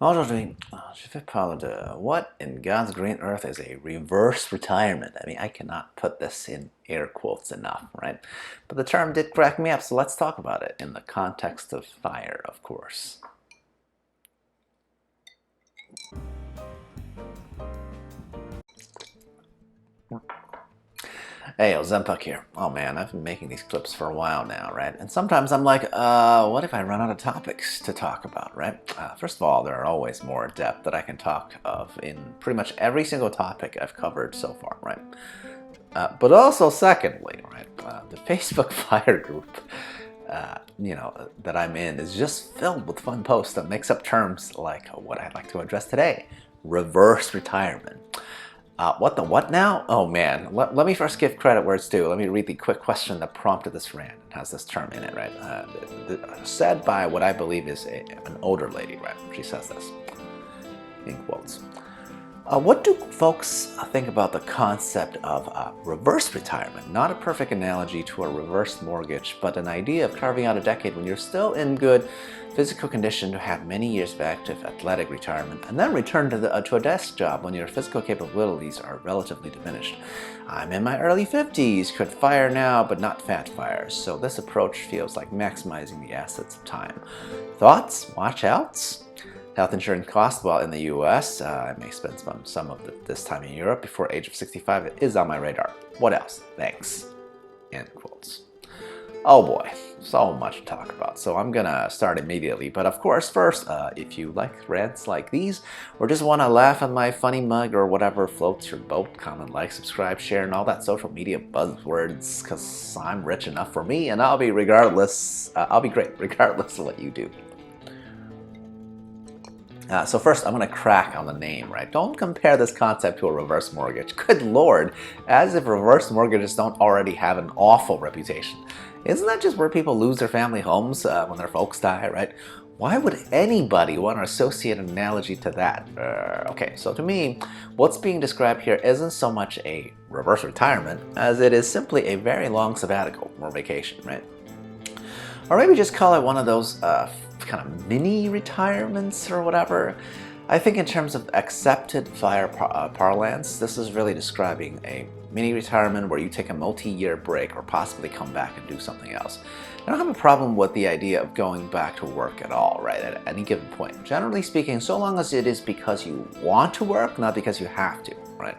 Aujourd'hui, je vais parler de what in God's green earth is a reverse retirement. I mean, I cannot put this in air quotes enough, right? But the term did crack me up, so let's talk about it in the context of fire, of course. Hey, Ozempic here. Oh man, I've been making these clips for a while now, right? And sometimes I'm like, what if I run out of topics to talk about, right? First of all, there are always more depth that I can talk of in pretty much every single topic I've covered so far, right? But also, secondly, right, the Facebook Fire group, that I'm in is just filled with fun posts that mix up terms like what I'd like to address today: reverse retirement. What the what now? Oh man, let me first give credit where it's due. Let me read the quick question that prompted this rant. It has this term in it, right? Said by what I believe is an older lady, right? She says this, in quotes. What do folks think about the concept of reverse retirement? Not a perfect analogy to a reverse mortgage, but an idea of carving out a decade when you're still in good physical condition to have many years of active athletic retirement, and then return to a desk job when your physical capabilities are relatively diminished. I'm in my early 50s, could fire now, but not fat fire, so this approach feels like maximizing the assets of time. Thoughts? Watch outs? Health insurance costs, well, in the US, I may spend some of this time in Europe before age of 65. It is on my radar. What else? Thanks. End quotes. Oh boy, so much to talk about. So I'm gonna start immediately. But of course, first, if you like rants like these, or just want to laugh at my funny mug or whatever floats your boat, comment, like, subscribe, share, and all that social media buzzwords, because I'm rich enough for me, and I'll be great regardless of what you do. So first, I'm going to crack on the name, right? Don't compare this concept to a reverse mortgage. Good Lord, as if reverse mortgages don't already have an awful reputation. Isn't that just where people lose their family homes when their folks die, right? Why would anybody want to associate an analogy to that? Okay, so to me, what's being described here isn't so much a reverse retirement as it is simply a very long sabbatical or vacation, right? Or maybe just call it one of those kind of mini retirements or whatever. I think in terms of accepted fire parlance, this is really describing a mini retirement where you take a multi-year break or possibly come back and do something else. I don't have a problem with the idea of going back to work at all, right, at any given point. Generally speaking, so long as it is because you want to work, not because you have to, right?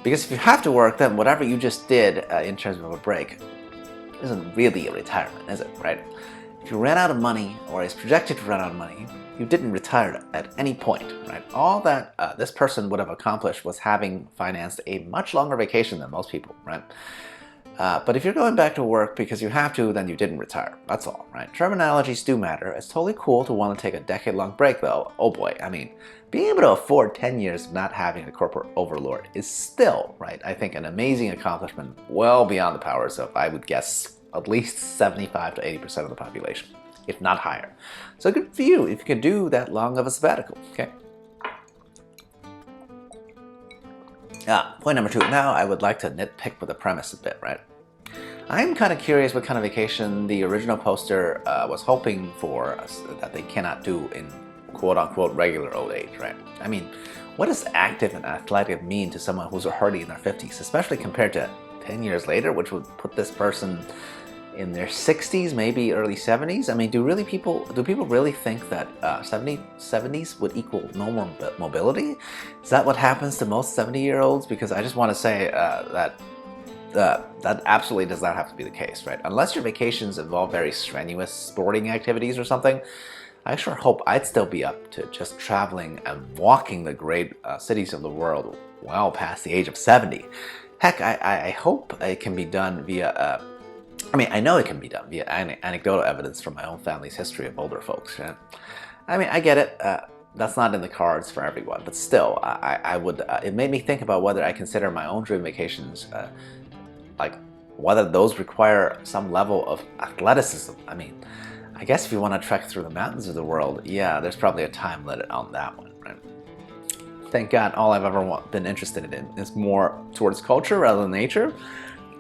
Because if you have to work, then whatever you just did in terms of a break isn't really a retirement, is it, right? If you ran out of money, or is projected to run out of money, you didn't retire at any point, right? All that this person would have accomplished was having financed a much longer vacation than most people, right? But if you're going back to work because you have to, then you didn't retire. That's all, right? Terminologies do matter. It's totally cool to want to take a decade-long break, though. Oh boy, I mean, being able to afford 10 years of not having a corporate overlord is still, right, I think an amazing accomplishment well beyond the powers of, I would guess, at least 75 to 80% of the population, if not higher. So good for you if you can do that long of a sabbatical, okay? Point number two. Now I would like to nitpick with the premise a bit, right? I'm kind of curious what kind of vacation the original poster was hoping for that they cannot do in quote-unquote regular old age, right? I mean, what does active and athletic mean to someone who's already in their 50s, especially compared to 10 years later, which would put this person in their 60s, maybe early 70s? I mean, do people really think that 70s would equal no more mobility? Is that what happens to most 70-year-olds? Because I just want to say that absolutely does not have to be the case, right? Unless your vacations involve very strenuous sporting activities or something, I sure hope I'd still be up to just traveling and walking the great cities of the world well past the age of 70. Heck, I hope it can be done via, I know it can be done via anecdotal evidence from my own family's history of older folks. Right? I mean, I get it. That's not in the cards for everyone, but still, I would. It made me think about whether I consider my own dream vacations, like whether those require some level of athleticism. I mean, I guess if you want to trek through the mountains of the world, yeah, there's probably a time limit on that one, right? Thank God, all I've ever been interested in is more towards culture rather than nature.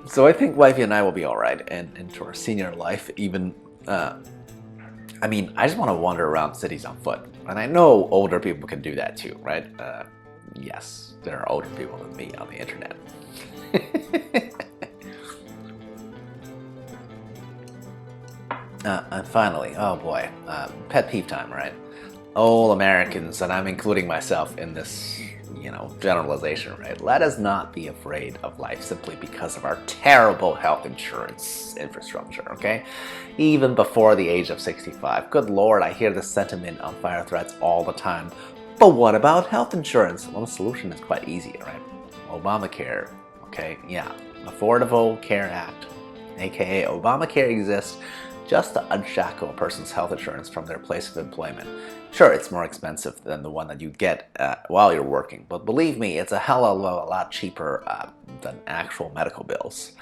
So I think wifey and I will be all right and into our senior life, even I mean, I just want to wander around cities on foot. And I know older people can do that too, right? Yes, there are older people than me on the internet. And finally, oh boy, pet peeve time, right? All Americans, and I'm including myself in this, generalization, right? Let us not be afraid of life simply because of our terrible health insurance infrastructure, okay? Even before the age of 65. Good Lord, I hear this sentiment on fire threads all the time. But what about health insurance? Well, the solution is quite easy, right? Obamacare, okay? Yeah, Affordable Care Act, aka Obamacare, exists just to unshackle a person's health insurance from their place of employment. Sure, it's more expensive than the one that you get while you're working, but believe me, it's a hell of a lot cheaper than actual medical bills.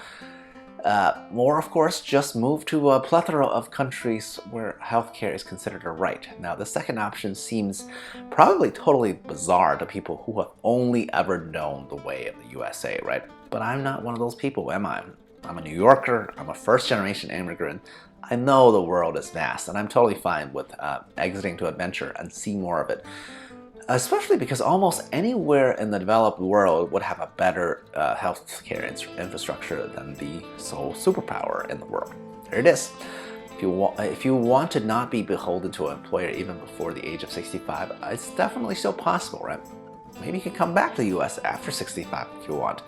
Or, of course, just move to a plethora of countries where healthcare is considered a right. Now, the second option seems probably totally bizarre to people who have only ever known the way of the USA, right? But I'm not one of those people, am I? I'm a New Yorker, I'm a first-generation immigrant. I know the world is vast, and I'm totally fine with exiting to adventure and see more of it. Especially because almost anywhere in the developed world would have a better healthcare infrastructure than the sole superpower in the world. There it is. If you want to not be beholden to an employer even before the age of 65, it's definitely still possible, right? Maybe you can come back to the US after 65 if you want.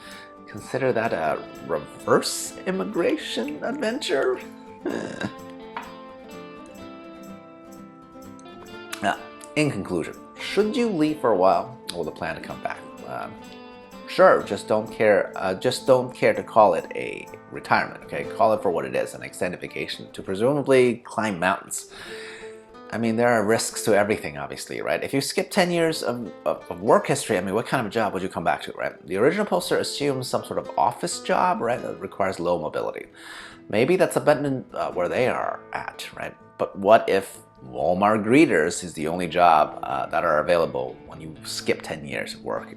Consider that a reverse immigration adventure? Now, in conclusion, should you leave for a while with a plan to come back? Sure, just don't care to call it a retirement, okay? Call it for what it is, an extended vacation to presumably climb mountains. I mean, there are risks to everything, obviously, right? If you skip 10 years of work history, I mean, what kind of a job would you come back to, right? The original poster assumes some sort of office job, right, that requires low mobility. Maybe that's abundant where they are at, right? But what if Walmart greeters is the only job that are available when you skip 10 years of work?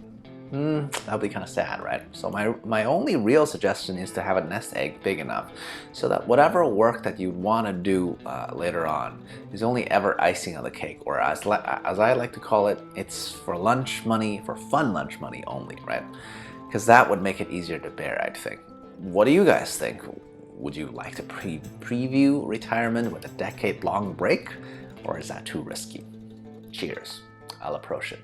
That would be kind of sad, right? So my only real suggestion is to have a nest egg big enough so that whatever work that you want to do later on is only ever icing on the cake, or as I like to call it, it's for lunch money, for fun lunch money only, right? Because that would make it easier to bear, I'd think. What do you guys think? Would you like to preview retirement with a decade-long break, or is that too risky? Cheers. I'll approach it.